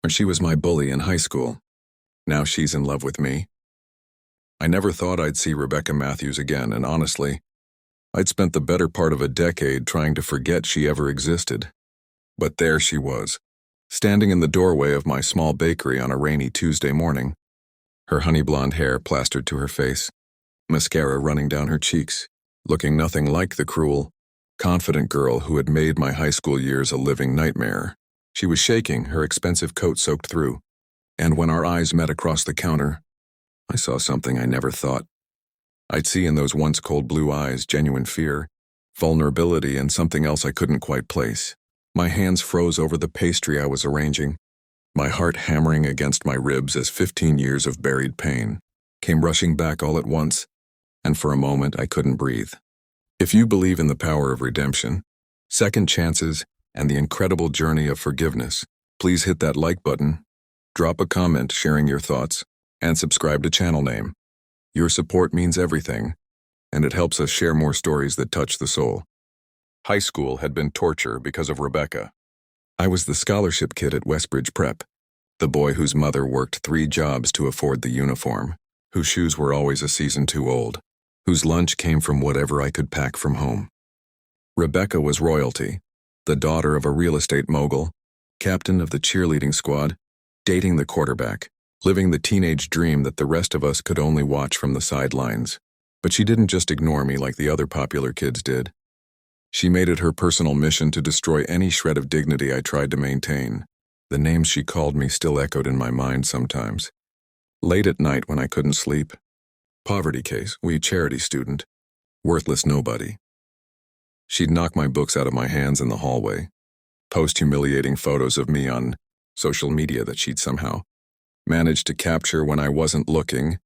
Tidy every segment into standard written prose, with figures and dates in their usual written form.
Or she was my bully in high school. Now she's in love with me. I never thought I'd see Rebecca Matthews again, and honestly, I'd spent the better part of a decade trying to forget she ever existed. But there she was, standing in the doorway of my small bakery on a rainy Tuesday morning, her honey blonde hair plastered to her face, mascara running down her cheeks, looking nothing like the cruel, confident girl who had made my high school years a living nightmare. She was shaking, her expensive coat soaked through, and when our eyes met across the counter, I saw something I never thought I'd see in those once cold blue eyes: genuine fear, vulnerability, and something else I couldn't quite place. My hands froze over the pastry I was arranging, my heart hammering against my ribs as 15 years of buried pain came rushing back all at once, and for a moment I couldn't breathe. If you believe in the power of redemption, second chances, and the incredible journey of forgiveness, please hit that like button, drop a comment sharing your thoughts, and subscribe to channel name. Your support means everything, and it helps us share more stories that touch the soul. High school had been torture because of Rebecca. I was the scholarship kid at Westbridge Prep, the boy whose mother worked 3 jobs to afford the uniform, whose shoes were always a season too old, whose lunch came from whatever I could pack from home. Rebecca was royalty, the daughter of a real estate mogul, captain of the cheerleading squad, dating the quarterback, living the teenage dream that the rest of us could only watch from the sidelines. But she didn't just ignore me like the other popular kids did. She made it her personal mission to destroy any shred of dignity I tried to maintain. The names she called me still echoed in my mind sometimes. Late at night when I couldn't sleep. Poverty case, wee charity student. Worthless nobody. She'd knock my books out of my hands in the hallway, post humiliating photos of me on social media that she'd somehow managed to capture when I wasn't looking,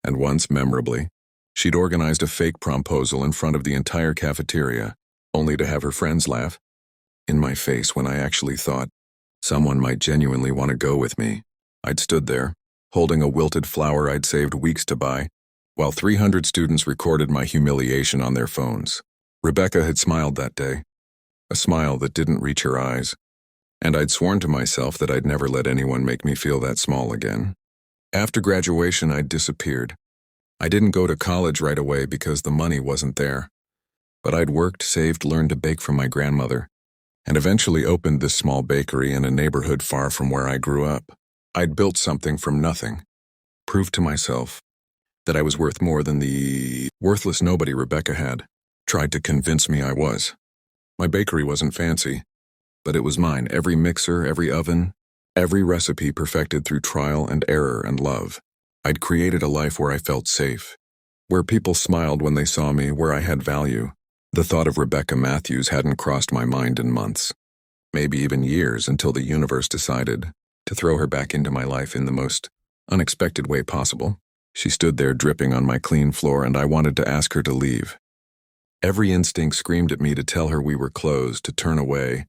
and once, memorably, she'd organized a fake promposal in front of the entire cafeteria, only to have her friends laugh in my face when I actually thought someone might genuinely want to go with me. I'd stood there, holding a wilted flower I'd saved weeks to buy, while 300 students recorded my humiliation on their phones. Rebecca had smiled that day, a smile that didn't reach her eyes, and I'd sworn to myself that I'd never let anyone make me feel that small again. After graduation, I'd disappeared. I didn't go to college right away because the money wasn't there, but I'd worked, saved, learned to bake from my grandmother, and eventually opened this small bakery in a neighborhood far from where I grew up. I'd built something from nothing, proved to myself that I was worth more than the worthless nobody Rebecca had tried to convince me I was. My bakery wasn't fancy, but it was mine. Every mixer, every oven, every recipe perfected through trial and error and love. I'd created a life where I felt safe, where people smiled when they saw me, where I had value. The thought of Rebecca Matthews hadn't crossed my mind in months, maybe even years, until the universe decided to throw her back into my life in the most unexpected way possible. She stood there dripping on my clean floor, and I wanted to ask her to leave. Every instinct screamed at me to tell her we were closed, to turn away,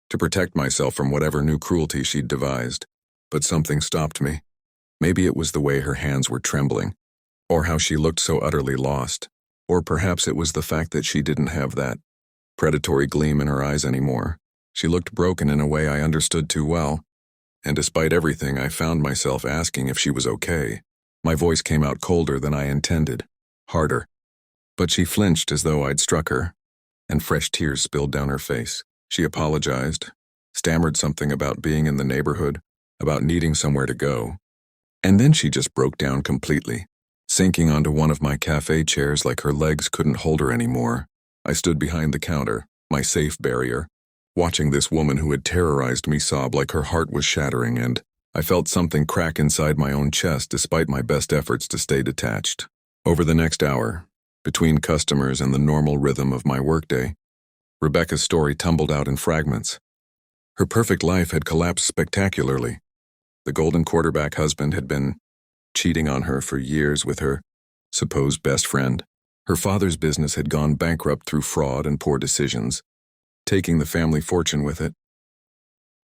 to protect myself from whatever new cruelty she'd devised. But something stopped me. Maybe it was the way her hands were trembling, or how she looked so utterly lost, or perhaps it was the fact that she didn't have that predatory gleam in her eyes anymore. She looked broken in a way I understood too well, and despite everything, I found myself asking if she was okay. My voice came out colder than I intended, harder. But she flinched as though I'd struck her, and fresh tears spilled down her face. She apologized, stammered something about being in the neighborhood, about needing somewhere to go. And then she just broke down completely, sinking onto one of my cafe chairs like her legs couldn't hold her anymore. I stood behind the counter, my safe barrier, watching this woman who had terrorized me sob like her heart was shattering, and I felt something crack inside my own chest despite my best efforts to stay detached. Over the next hour, between customers and the normal rhythm of my workday, Rebecca's story tumbled out in fragments. Her perfect life had collapsed spectacularly. The golden quarterback husband had been cheating on her for years with her supposed best friend. Her father's business had gone bankrupt through fraud and poor decisions, taking the family fortune with it.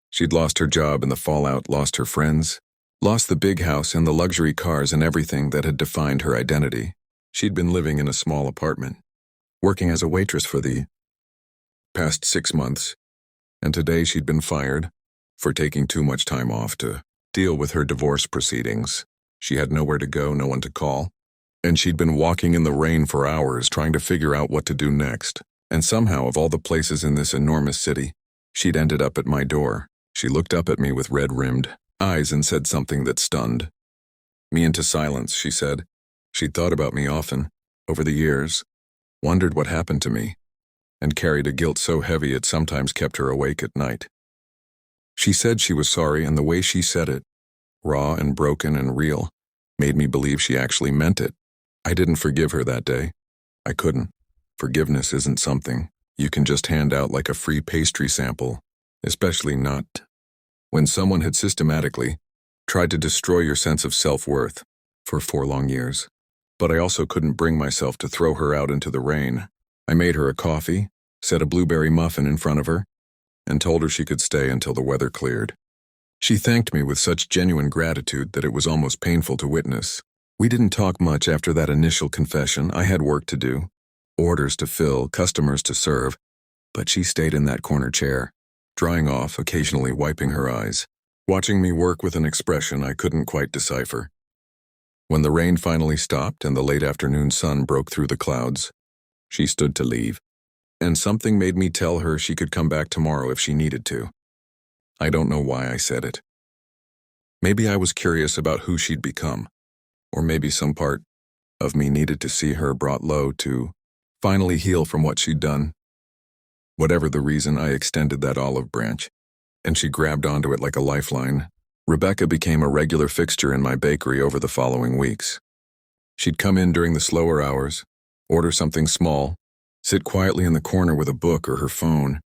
She'd lost her job in the fallout, lost her friends, lost the big house and the luxury cars and everything that had defined her identity. She'd been living in a small apartment, working as a waitress for the past 6 months, and today she'd been fired for taking too much time off to deal with her divorce proceedings. She had nowhere to go, no one to call, and she'd been walking in the rain for hours trying to figure out what to do next. And somehow, of all the places in this enormous city, she'd ended up at my door. She looked up at me with red-rimmed eyes and said something that stunned me into silence. She said she'd thought about me often, over the years, wondered what happened to me, and carried a guilt so heavy it sometimes kept her awake at night. She said she was sorry, and the way she said it, raw and broken and real, made me believe she actually meant it. I didn't forgive her that day. I couldn't. Forgiveness isn't something you can just hand out like a free pastry sample, especially not when someone had systematically tried to destroy your sense of self-worth for 4 long years. But I also couldn't bring myself to throw her out into the rain. I made her a coffee, set a blueberry muffin in front of her, and told her she could stay until the weather cleared. She thanked me with such genuine gratitude that it was almost painful to witness. We didn't talk much after that initial confession. I had work to do, orders to fill, customers to serve, but she stayed in that corner chair, drying off, occasionally wiping her eyes, watching me work with an expression I couldn't quite decipher. When the rain finally stopped and the late afternoon sun broke through the clouds, she stood to leave, and something made me tell her she could come back tomorrow if she needed to. I don't know why I said it. Maybe I was curious about who she'd become, or maybe some part of me needed to see her brought low to finally heal from what she'd done. Whatever the reason, I extended that olive branch, and she grabbed onto it like a lifeline. Rebecca became a regular fixture in my bakery over the following weeks. She'd come in during the slower hours, order something small, sit quietly in the corner with a book or her phone,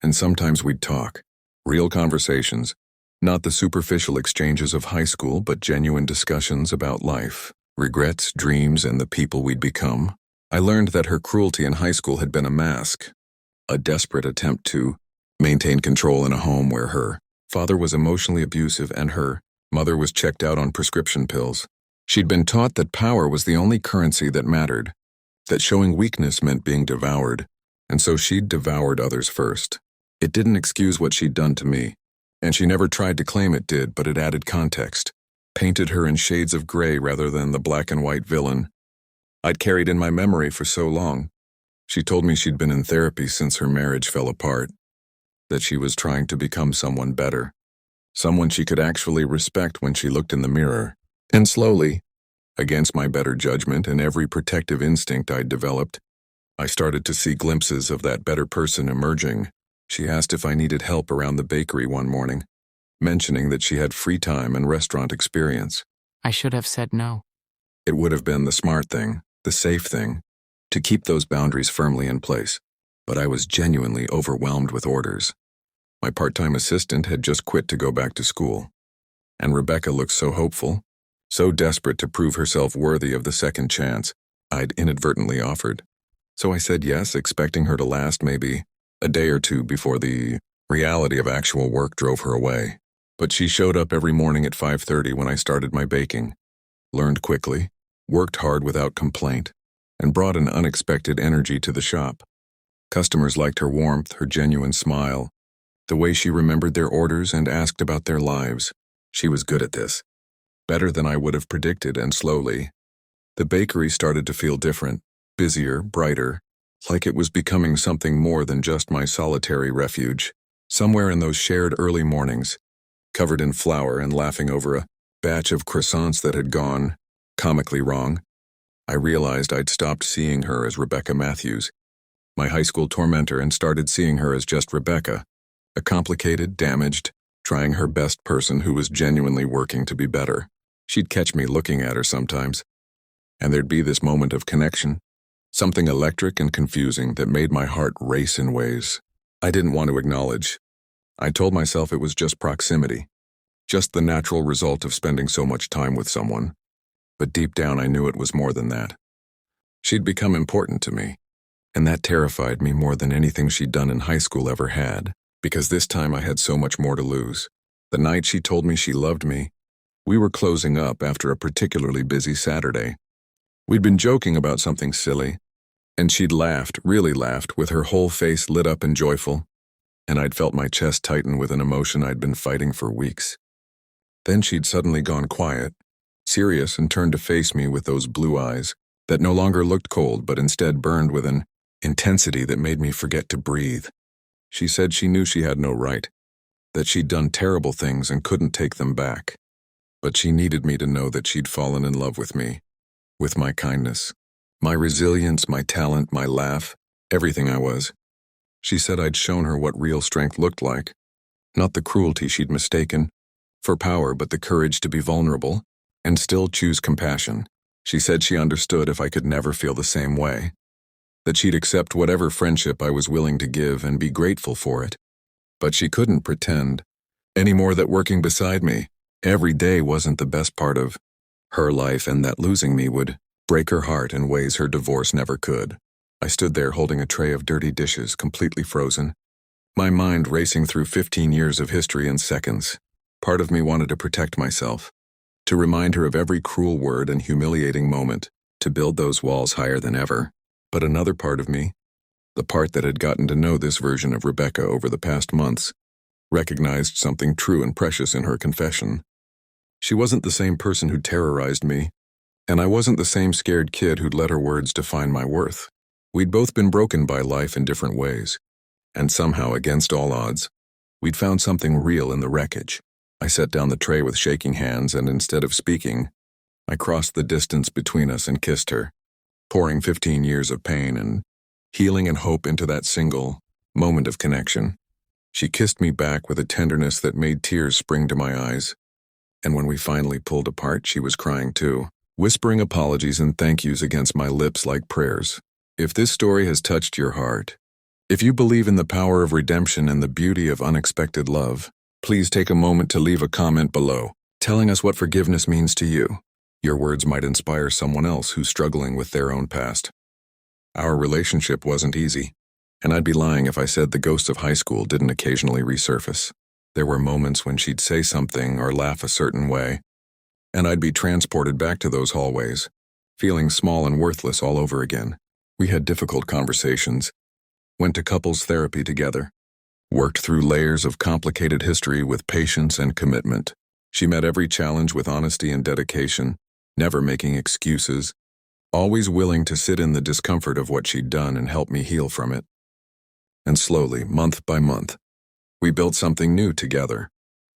and sometimes we'd talk. Real conversations, not the superficial exchanges of high school, but genuine discussions about life, regrets, dreams, and the people we'd become. I learned that her cruelty in high school had been a mask, a desperate attempt to maintain control in a home where her father was emotionally abusive and her mother was checked out on prescription pills. She'd been taught that power was the only currency that mattered, that showing weakness meant being devoured, and so she'd devoured others first. It didn't excuse what she'd done to me, and she never tried to claim it did, but it added context, painted her in shades of gray rather than the black and white villain I'd carried in my memory for so long. She told me she'd been in therapy since her marriage fell apart, that she was trying to become someone better, someone she could actually respect when she looked in the mirror. And slowly, against my better judgment and every protective instinct I'd developed, I started to see glimpses of that better person emerging. She asked if I needed help around the bakery one morning, mentioning that she had free time and restaurant experience. I should have said no. It would have been the smart thing, the safe thing, to keep those boundaries firmly in place, but I was genuinely overwhelmed with orders. My part-time assistant had just quit to go back to school, and Rebecca looked so hopeful, so desperate to prove herself worthy of the second chance I'd inadvertently offered. So I said yes, expecting her to last maybe a day or two before the reality of actual work drove her away. But she showed up every morning at 5:30 when I started my baking, learned quickly, worked hard without complaint, and brought an unexpected energy to the shop. Customers liked her warmth, her genuine smile, the way she remembered their orders and asked about their lives. She was good at this, better than I would have predicted, and slowly, the bakery started to feel different, busier, brighter, like it was becoming something more than just my solitary refuge. Somewhere in those shared early mornings, covered in flour and laughing over a batch of croissants that had gone comically wrong, I realized I'd stopped seeing her as Rebecca Matthews, my high school tormentor, and started seeing her as just Rebecca, a complicated, damaged, trying her best person who was genuinely working to be better. She'd catch me looking at her sometimes, and there'd be this moment of connection, something electric and confusing that made my heart race in ways I didn't want to acknowledge. I told myself it was just proximity, just the natural result of spending so much time with someone. But deep down I knew it was more than that. She'd become important to me, and that terrified me more than anything she'd done in high school ever had, because this time I had so much more to lose. The night she told me she loved me, we were closing up after a particularly busy Saturday. We'd been joking about something silly, and she'd laughed, really laughed, with her whole face lit up and joyful. and I'd felt my chest tighten with an emotion I'd been fighting for weeks. Then she'd suddenly gone quiet, serious, and turned to face me with those blue eyes that no longer looked cold but instead burned with an intensity that made me forget to breathe. She said she knew she had no right, that she'd done terrible things and couldn't take them back. But she needed me to know that she'd fallen in love with me, with my kindness, my resilience, my talent, my laugh, everything I was. She said I'd shown her what real strength looked like, not the cruelty she'd mistaken for power, but the courage to be vulnerable and still choose compassion. She said she understood if I could never feel the same way, that she'd accept whatever friendship I was willing to give and be grateful for it. But she couldn't pretend anymore that working beside me every day wasn't the best part of her life, and that losing me would break her heart in ways her divorce never could. I stood there holding a tray of dirty dishes, completely frozen, my mind racing through 15 years of history in seconds. Part of me wanted to protect myself, to remind her of every cruel word and humiliating moment, to build those walls higher than ever. But another part of me, the part that had gotten to know this version of Rebecca over the past months, recognized something true and precious in her confession. She wasn't the same person who terrorized me, and I wasn't the same scared kid who'd let her words define my worth. We'd both been broken by life in different ways, and somehow, against all odds, we'd found something real in the wreckage. I set down the tray with shaking hands, and instead of speaking, I crossed the distance between us and kissed her, pouring 15 years of pain and healing and hope into that single moment of connection. She kissed me back with a tenderness that made tears spring to my eyes, and when we finally pulled apart, she was crying too, whispering apologies and thank yous against my lips like prayers. If this story has touched your heart, if you believe in the power of redemption and the beauty of unexpected love, please take a moment to leave a comment below, telling us what forgiveness means to you. Your words might inspire someone else who's struggling with their own past. Our relationship wasn't easy, and I'd be lying if I said the ghosts of high school didn't occasionally resurface. There were moments when she'd say something or laugh a certain way, and I'd be transported back to those hallways, feeling small and worthless all over again. We had difficult conversations, went to couples therapy together, worked through layers of complicated history with patience and commitment. She met every challenge with honesty and dedication, never making excuses, always willing to sit in the discomfort of what she'd done and help me heal from it. And slowly, month by month, we built something new together.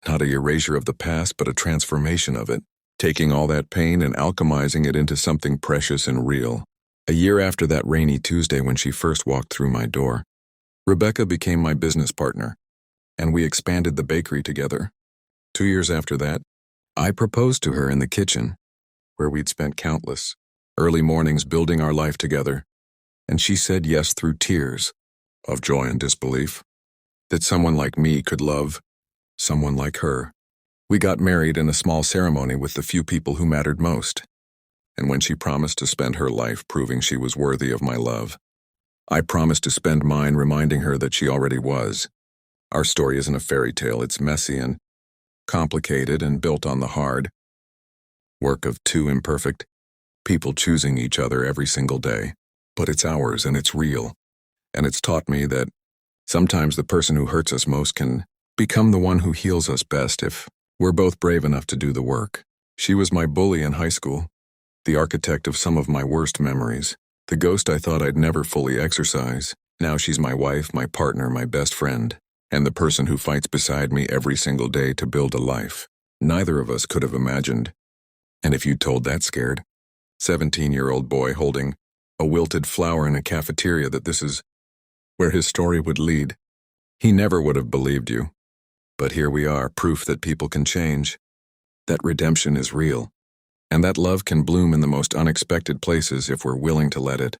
Not a erasure of the past, but a transformation of it, taking all that pain and alchemizing it into something precious and real. A year after that rainy Tuesday when she first walked through my door, Rebecca became my business partner, and we expanded the bakery together. 2 years after that, I proposed to her in the kitchen, where we'd spent countless early mornings building our life together, and she said yes through tears of joy and disbelief, that someone like me could love someone like her. We got married in a small ceremony with the few people who mattered most, and when she promised to spend her life proving she was worthy of my love, I promised to spend mine reminding her that she already was. Our story isn't a fairy tale. It's messy and complicated and built on the hard work of two imperfect people choosing each other every single day. But it's ours, and it's real. And it's taught me that sometimes the person who hurts us most can become the one who heals us best if we're both brave enough to do the work. She was my bully in high school, the architect of some of my worst memories, the ghost I thought I'd never fully exorcise. Now she's my wife, my partner, my best friend, and the person who fights beside me every single day to build a life neither of us could have imagined. And if you'd told that scared 17-year-old boy holding a wilted flower in a cafeteria that this is where his story would lead, he never would have believed you. But here we are, proof that people can change, that redemption is real, and that love can bloom in the most unexpected places if we're willing to let it.